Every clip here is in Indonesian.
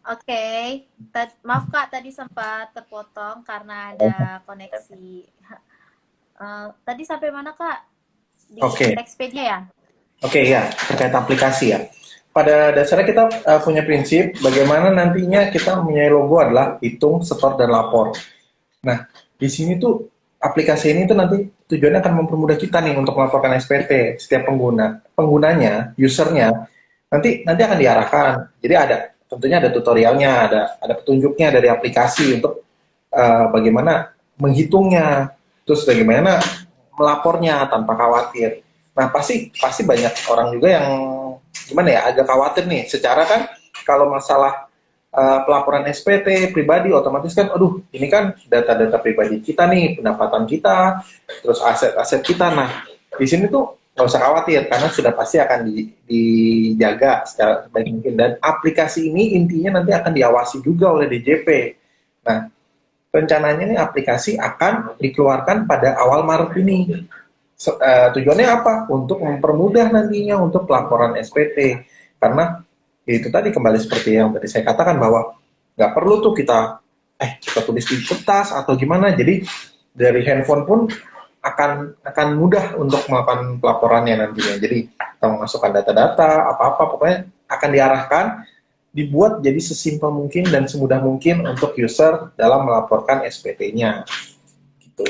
Oke, maaf Kak, tadi sempat terpotong karena ada koneksi. Tadi sampai mana Kak? Di Oke, Textpedia ya? oke ya, terkait aplikasi ya. Pada dasarnya kita punya prinsip bagaimana nantinya kita mempunyai logo adalah hitung, setor, dan lapor. Nah, di sini tuh aplikasi ini tuh nanti tujuannya akan mempermudah kita nih untuk melaporkan SPT setiap penggunanya, usernya nanti akan diarahkan. Jadi tentunya ada tutorialnya, ada petunjuknya dari aplikasi untuk bagaimana menghitungnya, terus bagaimana melapornya tanpa khawatir. Nah, pasti banyak orang juga yang gimana ya, agak khawatir nih. Secara kan kalau masalah pelaporan SPT pribadi otomatis kan, aduh ini kan data-data pribadi kita nih, pendapatan kita, terus aset-aset kita. Nah, di sini tuh nggak usah khawatir karena sudah pasti akan dijaga secara baik mungkin, dan aplikasi ini intinya nanti akan diawasi juga oleh DJP. Nah, rencananya nih aplikasi akan dikeluarkan pada awal Maret ini. Tujuannya apa? Untuk mempermudah nantinya untuk pelaporan SPT. Karena ya itu tadi, kembali seperti yang tadi saya katakan, bahwa nggak perlu tuh kita tulis di kertas atau gimana. Jadi dari handphone pun akan mudah untuk melakukan pelaporannya nantinya. Jadi kita memasukkan data-data apa-apa, pokoknya akan diarahkan, dibuat jadi sesimpel mungkin dan semudah mungkin untuk user dalam melaporkan SPT-nya. Gitu.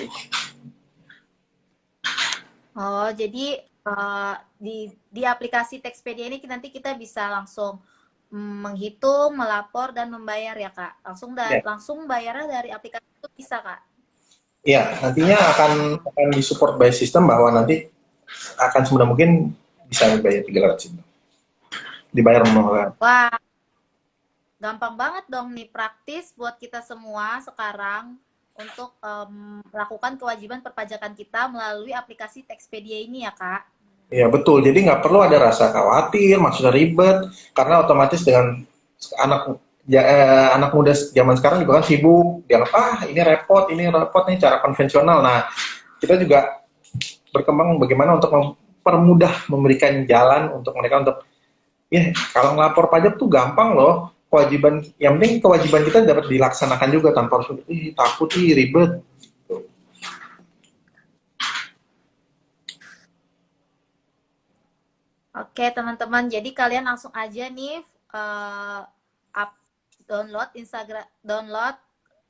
Oh, jadi di aplikasi Textpedia ini nanti kita bisa langsung menghitung, melapor, dan membayar ya Kak? Ya. Langsung bayarnya dari aplikasi itu bisa Kak? Iya, nantinya akan disupport by sistem bahwa nanti akan semudah mungkin bisa dibayar 300 itu. Dibayar menggunakan. Wah, gampang banget dong nih, praktis buat kita semua sekarang untuk melakukan kewajiban perpajakan kita melalui aplikasi Textpedia ini ya Kak? Iya betul, jadi nggak perlu ada rasa khawatir, maksudnya ribet, karena otomatis dengan anak muda zaman sekarang juga kan sibuk, dianggap ini repot nih cara konvensional. Nah, kita juga berkembang bagaimana untuk mempermudah, memberikan jalan untuk mereka untuk, ya kalau ngelapor pajak tuh gampang loh, kewajiban yang penting kewajiban kita dapat dilaksanakan juga tanpa harus takut ribet. Oke teman-teman, jadi kalian langsung aja nih download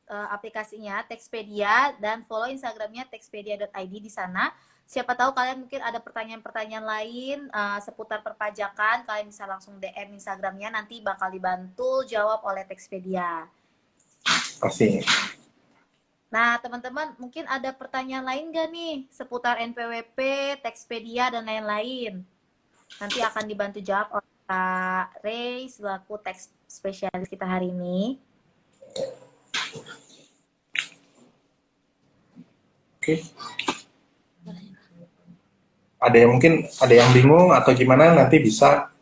aplikasinya Textpedia dan follow Instagramnya textpedia.id di sana. Siapa tahu kalian mungkin ada pertanyaan-pertanyaan lain seputar perpajakan, kalian bisa langsung DM Instagramnya, nanti bakal dibantu jawab oleh Textpedia. Pasti. Nah, teman-teman, mungkin ada pertanyaan lain nggak nih seputar NPWP, Textpedia, dan lain-lain? Nanti akan dibantu jawab oleh Kak Ray selaku teks spesialis kita hari ini. Oke. Ada yang bingung atau gimana, nanti bisa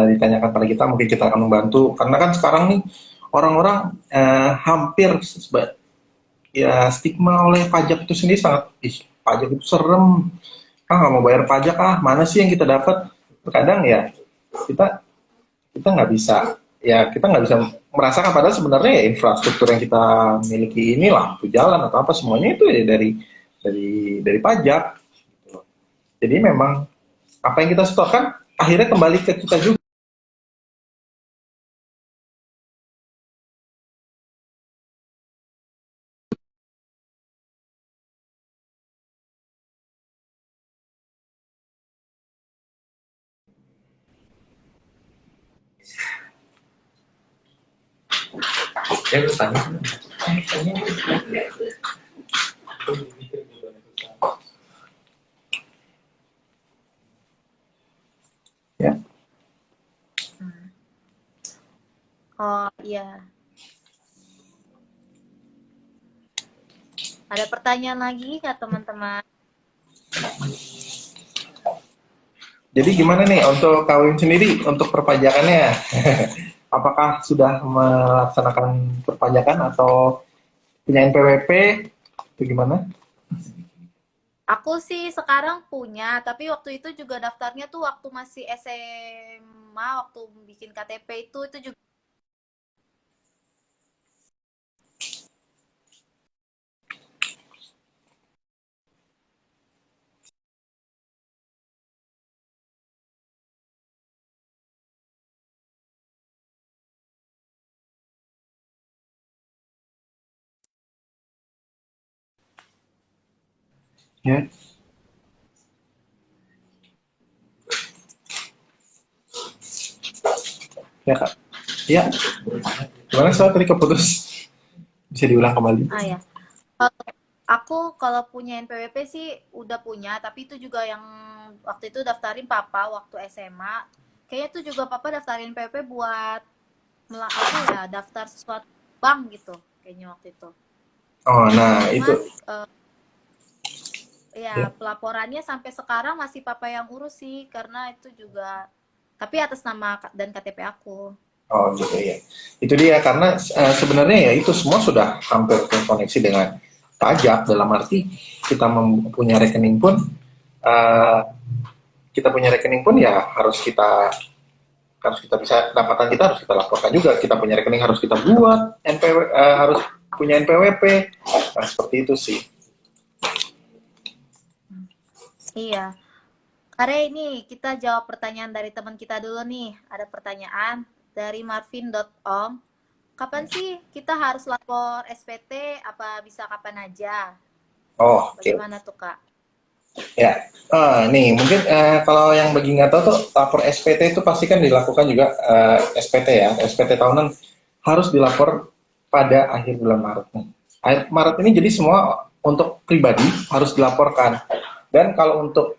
ditanyakan pada kita, mungkin kita akan membantu. Karena kan sekarang nih orang-orang hampir ya stigma oleh pajak itu sendiri sangat, pajak itu serem, nggak mau bayar pajak, mana sih yang kita dapat. Terkadang ya kita kita nggak bisa kita nggak bisa merasakan, padahal sebenarnya ya infrastruktur yang kita miliki ini, lampu jalan atau apa, semuanya itu ya dari pajak. Jadi memang apa yang kita setorkan akhirnya kembali ke kita juga. Ya, bertanya. Ya. Oh iya. Ada pertanyaan lagi nggak teman-teman? Jadi gimana nih untuk kawin sendiri untuk perpajakannya? Apakah sudah melaksanakan perpajakan atau punya NPWP? Itu gimana? Aku sih sekarang punya, tapi waktu itu juga daftarnya tuh waktu masih SMA, waktu bikin KTP itu juga. Ya, ya Kak. Ya, gimana soal tadi keputus? Bisa diulang kembali? Ah ya, kalau aku kalau punya NPWP sih udah punya, tapi itu juga yang waktu itu daftarin papa waktu SMA. Kayaknya tuh juga papa daftarin NPWP buat apa ya, daftar sesuatu bank gitu, kayaknya waktu itu. Oh, nah itu. Cuman ya Ya. pelaporannya sampai sekarang masih papa yang urus sih, karena itu juga tapi atas nama dan KTP aku. Oh gitu ya. Itu dia karena sebenarnya ya itu semua sudah hampir terkoneksi dengan pajak dalam arti kita mempunyai rekening pun eh, kita punya rekening pun ya harus kita bisa pendapatan kita harus kita laporkan juga. Kita punya rekening harus kita buat NPW harus punya NPWP. Nah, seperti itu sih. Iya. Are ini kita jawab pertanyaan dari teman kita dulu nih. Ada pertanyaan dari marvin.om. Kapan sih kita harus lapor SPT? Apa bisa kapan aja? Oh, oke. Bagaimana tuh, Kak? Ya, nih mungkin kalau yang bagi nggak tahu tuh lapor SPT itu pasti kan dilakukan juga SPT ya, SPT tahunan harus dilapor pada akhir bulan Maret nih. Akhir Maret ini jadi semua untuk pribadi harus dilaporkan dan kalau untuk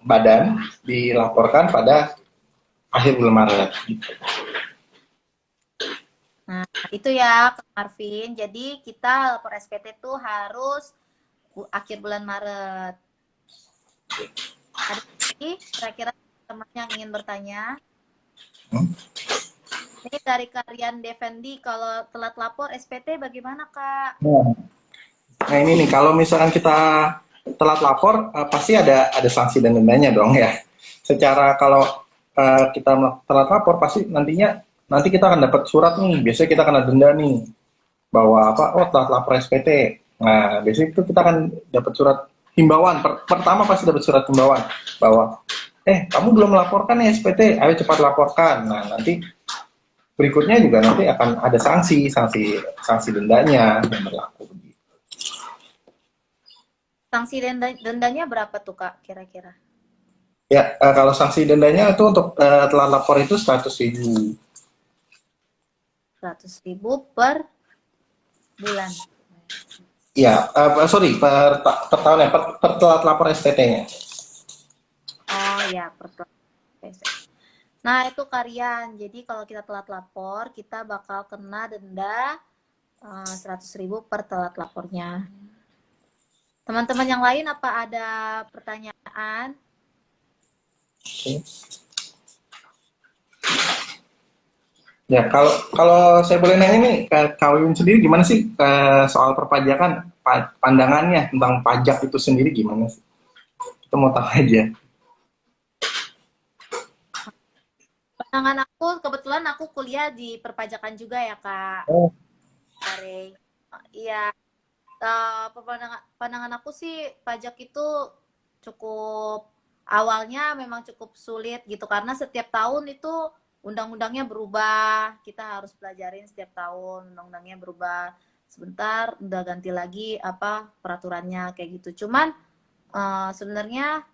badan dilaporkan pada akhir bulan Maret. Gitu. Nah, itu ya, Kak Marvin. Jadi kita lapor SPT tuh harus akhir bulan Maret. Ada lagi kira-kira teman yang ingin bertanya? Hmm? Ini dari Karian Defendi, kalau telat lapor SPT bagaimana, Kak? Nah ini nih kalau misalkan kita telat lapor pasti ada sanksi dan dendanya dong ya. Secara kalau kita telat lapor pasti nanti kita akan dapat surat nih. Biasanya kita kena denda nih bahwa apa? Oh telat lapor SPT. Nah biasanya itu kita akan dapat surat himbauan. Pertama pasti dapat surat himbauan bahwa kamu belum melaporkan nih SPT, ayo cepat laporkan. Nah nanti berikutnya juga nanti akan ada sanksi dendanya yang berlaku. Sanksi dendanya berapa tuh, Kak, kira-kira? Ya, kalau sanksi dendanya itu untuk telat lapor itu 100.000. 100.000 per bulan. Ya, sorry, per tahun ya, per telat lapor SPT-nya. Oh ya, per Nah, itu Karian. Jadi kalau kita telat lapor, kita bakal kena denda 100.000 per telat lapornya. Teman-teman yang lain apa ada pertanyaan? Okay. Ya, kalau saya boleh nanya nih, Kak Win sendiri gimana sih soal perpajakan, pandangannya tentang pajak itu sendiri gimana sih? Kita mau tahu aja. Pandangan aku, kebetulan aku kuliah di perpajakan juga ya, Kak. Oh, Kare. Iya, pandangan aku sih pajak itu cukup awalnya memang cukup sulit gitu karena setiap tahun itu undang-undangnya berubah, kita harus pelajarin setiap tahun undang-undangnya berubah, sebentar udah ganti lagi apa peraturannya kayak gitu. Cuman sebenarnya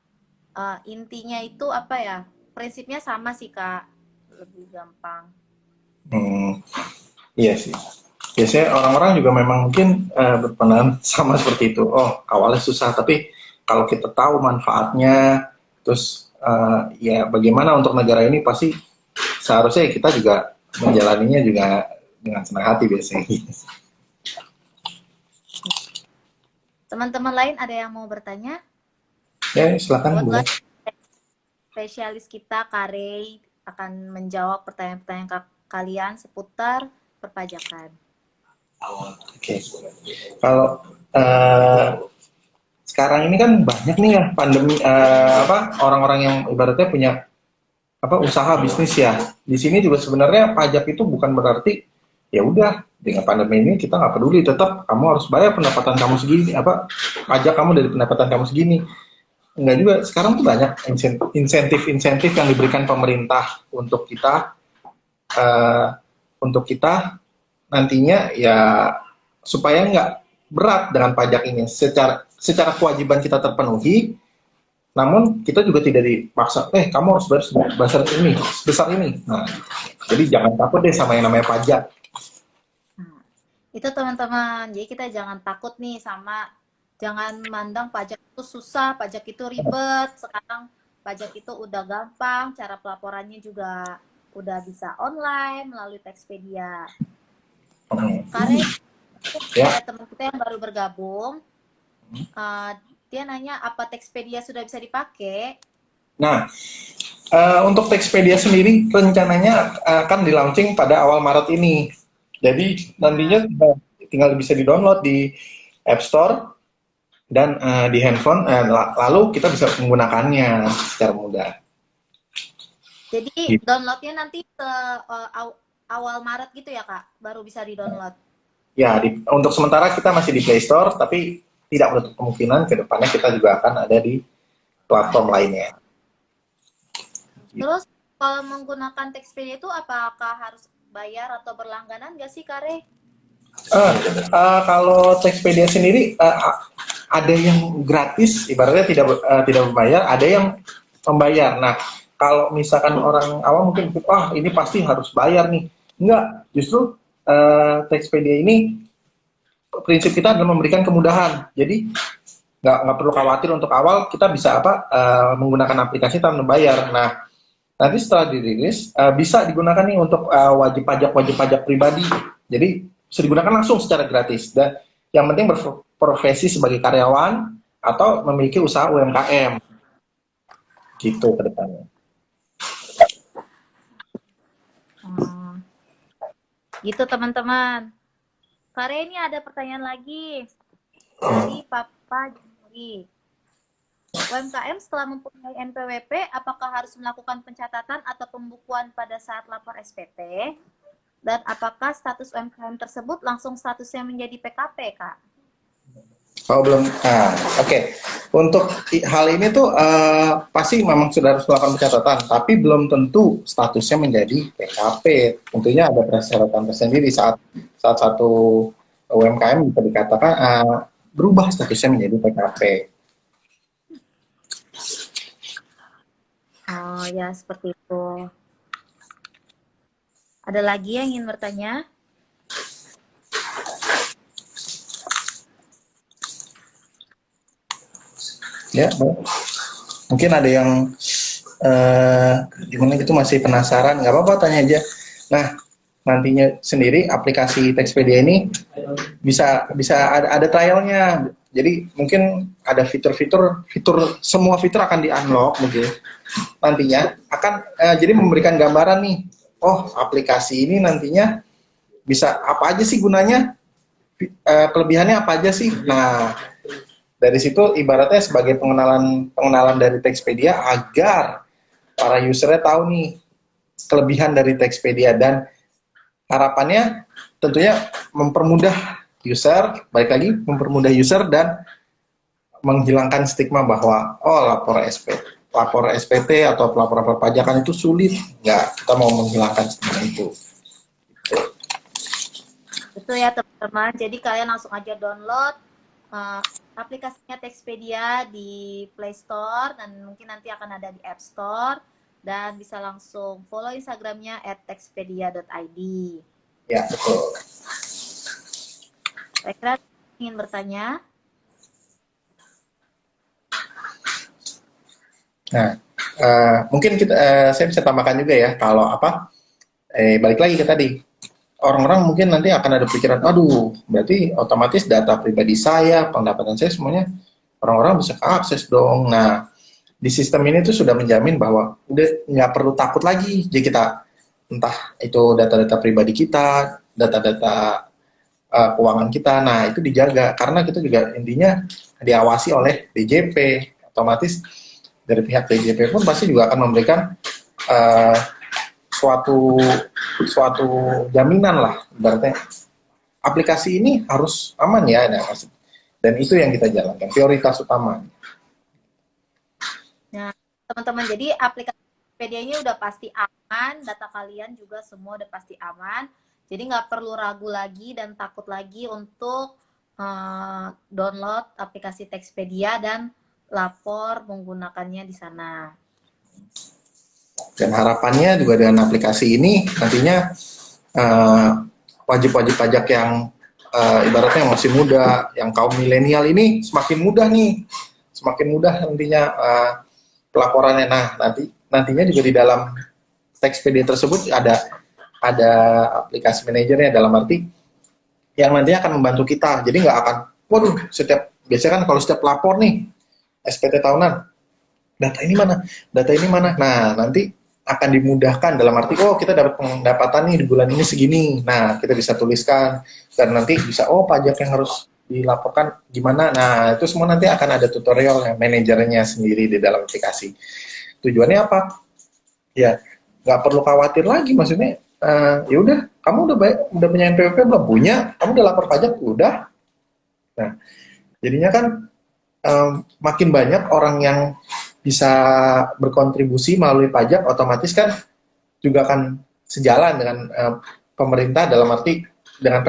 intinya itu apa ya, prinsipnya sama sih, Kak, lebih gampang. iya sih. Biasanya orang-orang juga memang mungkin berpandangan sama seperti itu. Oh, awalnya susah, tapi kalau kita tahu manfaatnya, terus ya bagaimana untuk negara ini pasti seharusnya kita juga menjalaninya juga dengan senang hati biasanya. Teman-teman lain ada yang mau bertanya? Ya, silakan boleh. Kebetulan spesialis kita Karey akan menjawab pertanyaan-pertanyaan kalian seputar perpajakan. Oke. Kalau uh, sekarang ini kan banyak nih ya pandemi orang-orang yang ibaratnya punya usaha bisnis ya. Di sini juga sebenarnya pajak itu bukan berarti ya udah dengan pandemi ini kita nggak peduli, tetap kamu harus bayar pendapatan kamu segini, pajak kamu dari pendapatan kamu segini. Enggak juga, sekarang tuh banyak insentif yang diberikan pemerintah eh, untuk kita nantinya ya supaya nggak berat dengan pajak ini. Secara kewajiban kita terpenuhi, namun kita juga tidak dipaksa, kamu harus bayar sebesar ini. Nah, jadi jangan takut deh sama yang namanya pajak. Nah, itu teman-teman. Jadi kita jangan takut nih jangan mandang pajak itu susah, pajak itu ribet. Sekarang pajak itu udah gampang, cara pelaporannya juga udah bisa online melalui Textpedia. Karena ada teman kita yang baru bergabung, dia nanya apa Textpedia sudah bisa dipakai. Nah, untuk Textpedia sendiri rencananya akan di-launching pada awal Maret ini. Jadi nantinya tinggal bisa di-download di App Store dan di handphone, lalu kita bisa menggunakannya secara mudah. Jadi downloadnya nanti ke awal Maret gitu ya Kak, baru bisa di-download. Ya, untuk sementara kita masih di Play Store, tapi tidak menutup kemungkinan ke depannya kita juga akan ada di platform lainnya. Terus kalau menggunakan Textpedia itu apakah harus bayar atau berlangganan nggak sih Kare? Kalau Textpedia sendiri ada yang gratis, ibaratnya tidak membayar, ada yang membayar. Nah, kalau misalkan orang awam mungkin ini pasti harus bayar nih. Enggak, justru Textpedia ini prinsip kita adalah memberikan kemudahan. Jadi nggak perlu khawatir untuk awal, kita bisa menggunakan aplikasi tanpa membayar. Nah, nanti setelah dirilis bisa digunakan nih untuk wajib pajak pribadi. Jadi bisa digunakan langsung secara gratis, dan yang penting berprofesi sebagai karyawan atau memiliki usaha UMKM gitu ke depannya. Gitu teman-teman. Kare ini ada pertanyaan lagi dari Papa Juri. UMKM setelah mempunyai NPWP, apakah harus melakukan pencatatan atau pembukuan pada saat lapor SPT? Dan apakah status UMKM tersebut langsung statusnya menjadi PKP, Kak? Oh, belum. Oke. Untuk hal ini tuh pasti memang sudah harus melakukan pencatatan, tapi belum tentu statusnya menjadi PKP. Tentunya ada persyaratan tersendiri saat satu UMKM bisa dikatakan berubah statusnya menjadi PKP. Oh ya, seperti itu. Ada lagi yang ingin bertanya? Ya, mungkin ada yang gimana gitu masih penasaran, nggak apa-apa, tanya aja. Nah, nantinya sendiri aplikasi Textpedia ini bisa ada trialnya. Jadi mungkin ada fitur semua fitur akan di-unlock mungkin. Nantinya akan jadi memberikan gambaran nih. Oh, aplikasi ini nantinya bisa apa aja sih gunanya? Kelebihannya apa aja sih? Nah, dari situ ibaratnya sebagai pengenalan dari Textpedia agar para usernya tahu nih kelebihan dari Textpedia, dan harapannya tentunya mempermudah user, balik lagi mempermudah user dan menghilangkan stigma bahwa lapor SPT atau pelaporan perpajakan itu sulit. Enggak, kita mau menghilangkan stigma itu. Betul ya teman-teman, jadi kalian langsung aja download aplikasinya Textpedia di Play Store, dan mungkin nanti akan ada di App Store, dan bisa langsung follow Instagramnya @textpedia.id. Ya, betul. Saya kira ingin bertanya. Nah, mungkin saya bisa tambahkan juga ya, kalau balik lagi ke tadi, orang-orang mungkin nanti akan ada pikiran, aduh, berarti otomatis data pribadi saya, pendapatan saya semuanya orang-orang bisa akses dong. Nah, di sistem ini tuh sudah menjamin bahwa udah nggak perlu takut lagi. Jadi kita, entah itu data-data pribadi kita, data-data keuangan kita, nah itu dijaga. Karena kita juga intinya diawasi oleh DJP. Otomatis dari pihak DJP pun pasti juga akan memberikan uh, suatu suatu jaminan lah, berarti aplikasi ini harus aman ya, dan itu yang kita jalankan prioritas utama. Nah, teman-teman, jadi aplikasi Tokopedia ini udah pasti aman, data kalian juga semua udah pasti aman. Jadi nggak perlu ragu lagi dan takut lagi untuk download aplikasi Textpedia dan lapor menggunakannya di sana. Dan harapannya juga dengan aplikasi ini nantinya wajib-wajib pajak yang ibaratnya masih muda, yang kaum milenial ini semakin mudah nih, semakin mudah nantinya pelaporannya. Nah, nantinya juga di dalam Textpedia tersebut ada aplikasi manajernya, dalam arti yang nantinya akan membantu kita. Jadi nggak akan, waduh, biasanya kan kalau setiap lapor nih SPT tahunan, data ini mana. Nah, nanti akan dimudahkan dalam arti, oh kita dapat pendapatan nih di bulan ini segini. Nah, kita bisa tuliskan dan nanti bisa, oh pajak yang harus dilaporkan gimana. Nah, itu semua nanti akan ada tutorial yang manajernya sendiri di dalam aplikasi. Tujuannya apa? Ya, nggak perlu khawatir lagi, maksudnya ya udah, kamu udah punya NPWP belum? Punya. Kamu udah lapor pajak? Udah. Nah, jadinya kan makin banyak orang yang bisa berkontribusi melalui pajak, otomatis kan juga akan sejalan dengan pemerintah, dalam arti dengan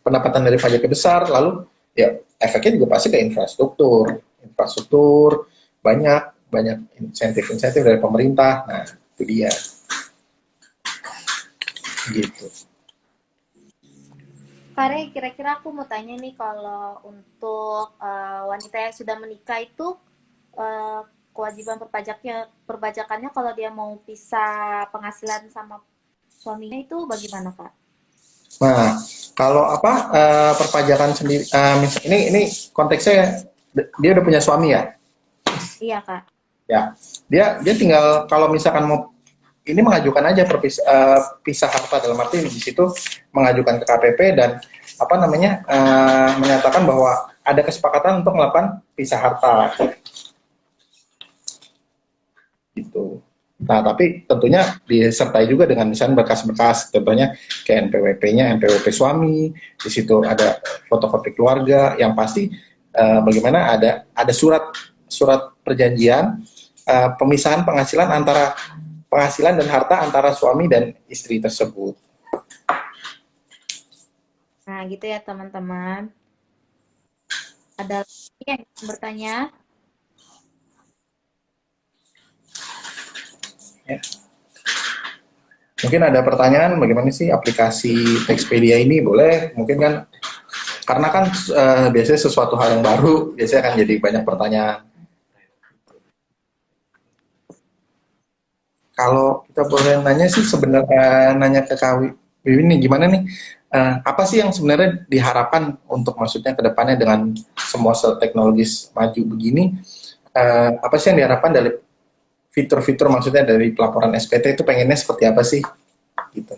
pendapatan dari pajaknya besar, lalu ya efeknya juga pasti ke infrastruktur banyak insentif dari pemerintah. Nah, itu dia gitu. Kare, kira-kira aku mau tanya nih, kalau untuk wanita yang sudah menikah itu kewajiban perpajakannya kalau dia mau pisah penghasilan sama suaminya itu bagaimana, Kak? Nah, kalau perpajakan sendiri, ini konteksnya dia udah punya suami ya? Iya, Kak. Ya, dia tinggal kalau misalkan mau ini mengajukan aja pisah harta, dalam arti di situ mengajukan ke KPP dan menyatakan bahwa ada kesepakatan untuk melakukan pisah harta. Gitu. Nah, tapi tentunya disertai juga dengan misalnya berkas-berkas, contohnya kayak NPWP-nya, NPWP suami, di situ ada fotokopi keluarga, yang pasti bagaimana ada surat perjanjian pemisahan penghasilan dan harta antara suami dan istri tersebut. Nah, gitu ya teman-teman. Ada lagi yang bertanya? Ya. Mungkin ada pertanyaan, bagaimana sih aplikasi Textpedia ini? Boleh, mungkin kan, karena kan biasanya sesuatu hal yang baru, biasanya akan jadi banyak pertanyaan. Kalau kita boleh nanya sih, sebenarnya nanya ke Kak Wiwin nih, gimana nih? Apa sih yang sebenarnya diharapkan untuk maksudnya ke depannya dengan semua teknologis maju begini? Apa sih yang diharapkan dari fitur-fitur, maksudnya dari pelaporan SPT itu pengennya seperti apa sih? Gitu.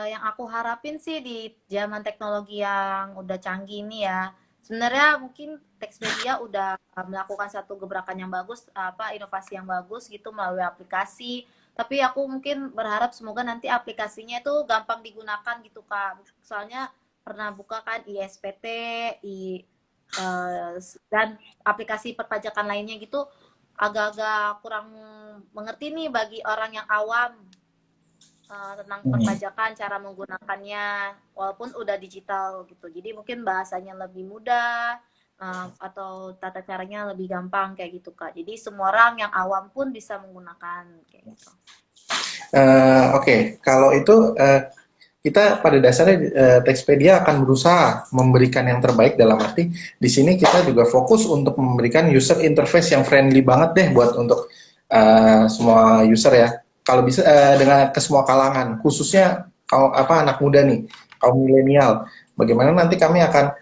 Yang aku harapin sih di zaman teknologi yang udah canggih ini ya, sebenarnya mungkin Textpedia udah melakukan satu gebrakan yang bagus, inovasi yang bagus gitu melalui aplikasi. Tapi aku mungkin berharap semoga nanti aplikasinya itu gampang digunakan gitu, Kak. Soalnya pernah buka kan ISPT, dan aplikasi perpajakan lainnya gitu, agak-agak kurang mengerti nih bagi orang yang awam tentang perpajakan, cara menggunakannya, walaupun udah digital gitu. Jadi mungkin bahasanya lebih mudah, atau tata caranya lebih gampang kayak gitu, Kak. Jadi semua orang yang awam pun bisa menggunakan kayak gitu. Oke. Kalau itu kita pada dasarnya Textpedia akan berusaha memberikan yang terbaik, dalam arti di sini kita juga fokus untuk memberikan user interface yang friendly banget deh buat untuk semua user ya. Kalau bisa dengan ke semua kalangan, khususnya anak muda nih, kaum milenial. Bagaimana nanti kami akan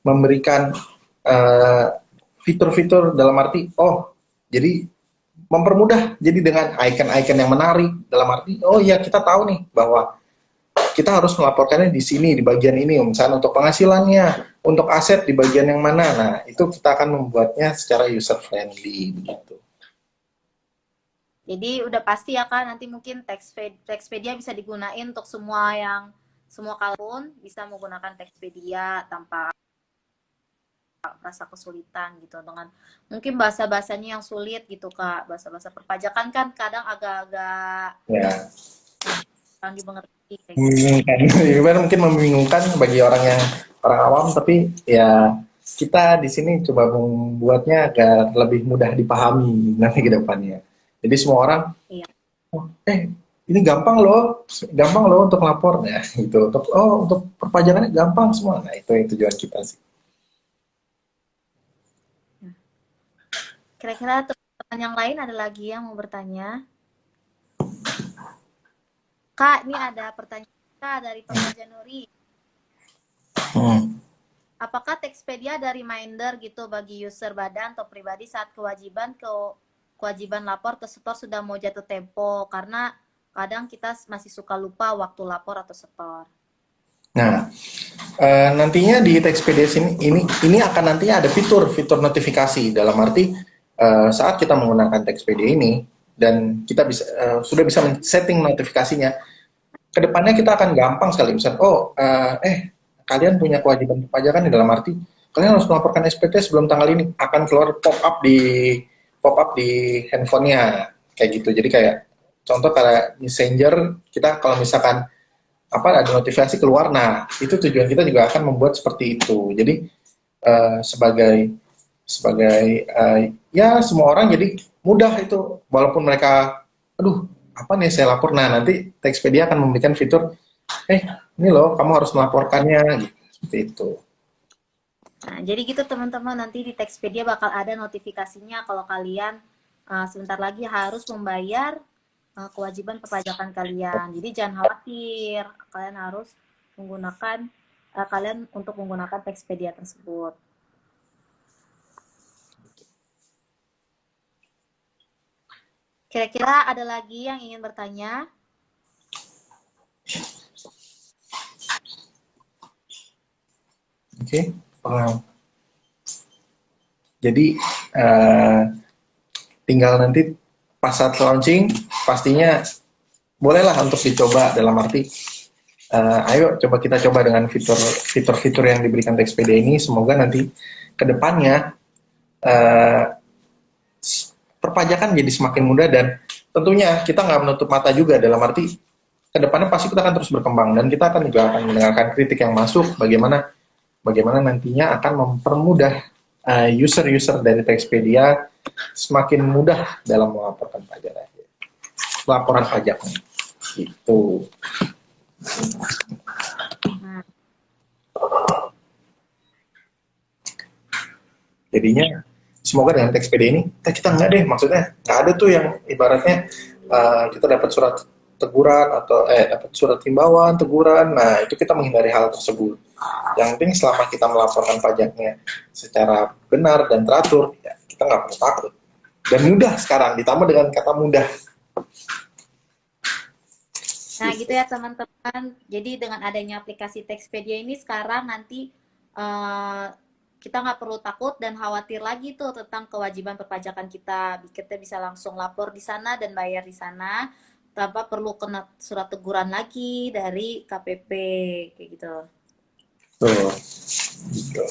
memberikan fitur-fitur dalam arti, jadi mempermudah, jadi dengan icon-icon yang menarik, dalam arti, oh ya kita tahu nih bahwa kita harus melaporkannya di sini, di bagian ini, misalnya untuk penghasilannya, untuk aset di bagian yang mana. Nah, itu kita akan membuatnya secara user friendly begitu. Jadi udah pasti ya Kak, nanti mungkin Textpedia bisa digunain untuk semua kalaupun bisa menggunakan Textpedia tanpa rasa kesulitan gitu dengan mungkin bahasa-bahasanya yang sulit gitu Kak. Bahasa-bahasa perpajakan kan kadang agak-agak Ya, kurang dimengerti kayak gitu. membingungkan. Gimana mungkin membingungkan bagi orang awam, tapi ya kita di sini coba membuatnya agar lebih mudah dipahami nanti ke depannya. Jadi semua orang, Iya. oh, ini gampang loh untuk lapornya gitu. Untuk perpajakannya gampang semua. Nah, itu yang tujuan kita sih. Kira-kira teman yang lain ada lagi yang mau bertanya? Kak, ini ada pertanyaan Kak dari Papa Januri. Hmm. Apakah Textpedia ada reminder gitu bagi user badan atau pribadi saat kewajiban lapor ke setor sudah mau jatuh tempo? Karena kadang kita masih suka lupa waktu lapor atau setor. Nah, nantinya di Textpedia ini akan nantinya ada fitur notifikasi, dalam arti saat kita menggunakan Textpedia ini dan kita sudah bisa setting notifikasinya, kedepannya kita akan gampang sekali, misalnya kalian punya kewajiban perpajakan di dalam arti kalian harus melaporkan SPT sebelum tanggal ini, akan keluar pop up di handphonenya kayak gitu. Jadi kayak contoh kayak Messenger, kita kalau misalkan ada notifikasi keluar, nah itu tujuan kita juga akan membuat seperti itu. Jadi sebagai ya semua orang jadi mudah itu, walaupun mereka aduh apa nih saya lapor, nah nanti Textpedia akan memberikan fitur ini loh kamu harus melaporkannya gitu, seperti itu. Nah, jadi gitu teman-teman, nanti di Textpedia bakal ada notifikasinya kalau kalian sebentar lagi harus membayar kewajiban perpajakan kalian. Jadi jangan khawatir, kalian harus menggunakan kalian untuk menggunakan Textpedia tersebut. Kira-kira ada lagi yang ingin bertanya? Oke, jadi tinggal nanti pas saat launching pastinya bolehlah untuk dicoba, dalam arti ayo kita coba dengan fitur-fitur yang diberikan Textpedia ini. Semoga nanti kedepannya perpajakan jadi semakin mudah, dan tentunya kita nggak menutup mata juga, dalam arti kedepannya pasti kita akan terus berkembang dan kita akan mendengarkan kritik yang masuk, bagaimana nantinya akan mempermudah user-user dari Textpedia semakin mudah dalam melaporkan laporan pajaknya. Itu. Jadinya semoga dengan Textpedia ini kita nggak deh, maksudnya nggak ada tuh yang ibaratnya kita dapat surat teguran atau dapat surat himbauan, teguran. Nah, itu kita menghindari hal tersebut. Yang penting selama kita melaporkan pajaknya secara benar dan teratur, ya kita nggak perlu takut. Dan mudah sekarang, ditambah dengan kata mudah. Nah, gitu ya teman-teman. Jadi dengan adanya aplikasi Textpedia ini sekarang nanti kita nggak perlu takut dan khawatir lagi tuh tentang kewajiban perpajakan kita. Kita bisa langsung lapor di sana dan bayar di sana tanpa perlu kena surat teguran lagi dari KPP kayak gitu. Tuh. Gitu.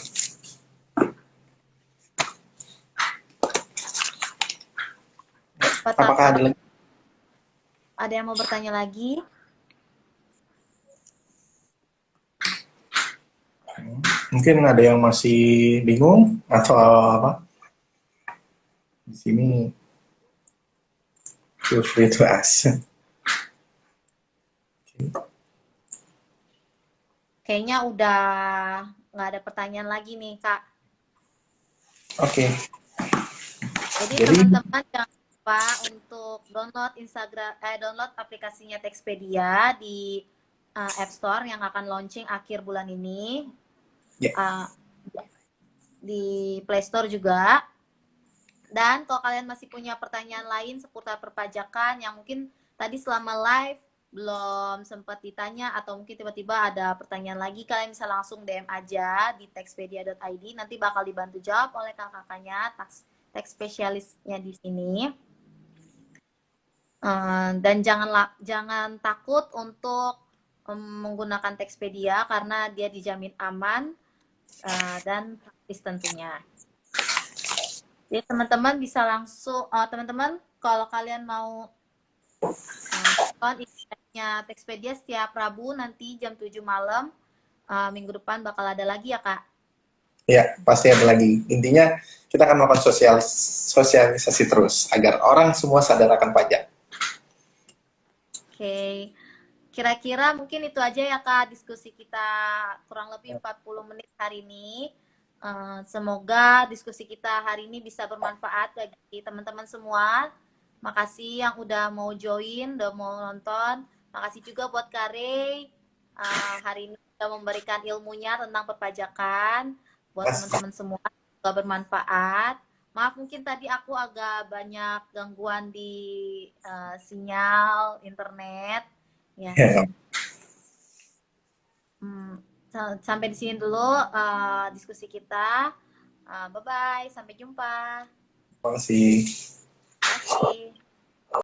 Apakah ada lagi? Ada yang mau bertanya lagi? Mungkin ada yang masih bingung atau apa? Di sini feel free to ask. Kayaknya udah nggak ada pertanyaan lagi nih, Kak. Oke. Jadi teman-teman jangan lupa untuk download aplikasinya Textpedia di App Store yang akan launching akhir bulan ini. Yeah. Di Play Store juga. Dan kalau kalian masih punya pertanyaan lain seputar perpajakan yang mungkin tadi selama live belum sempat ditanya atau mungkin tiba-tiba ada pertanyaan lagi, kalian bisa langsung DM aja di textpedia.id, nanti bakal dibantu jawab oleh kakak-kakaknya, teks spesialisnya di sini. Dan jangan takut untuk menggunakan Textpedia karena dia dijamin aman dan praktis tentunya. Jadi teman-teman bisa langsung, teman-teman kalau kalian mau internetnya Textpedia setiap Rabu nanti jam 7 malam, minggu depan bakal ada lagi ya Kak? Ya, pasti ada lagi. Intinya kita akan melakukan sosialisasi terus agar orang semua sadar akan pajak. Oke. Kira-kira mungkin itu aja ya Kak, diskusi kita kurang lebih 40 menit hari ini. Semoga diskusi kita hari ini bisa bermanfaat bagi teman-teman semua. Makasih yang udah mau join, udah mau nonton. Makasih juga buat Kak Rey. Hari ini sudah memberikan ilmunya tentang perpajakan. Buat teman-teman semua, semoga bermanfaat. Maaf mungkin tadi aku agak banyak gangguan di sinyal internet. Ya. Sampai di sini dulu diskusi kita. Bye-bye, sampai jumpa. Terima kasih. Terima kasih.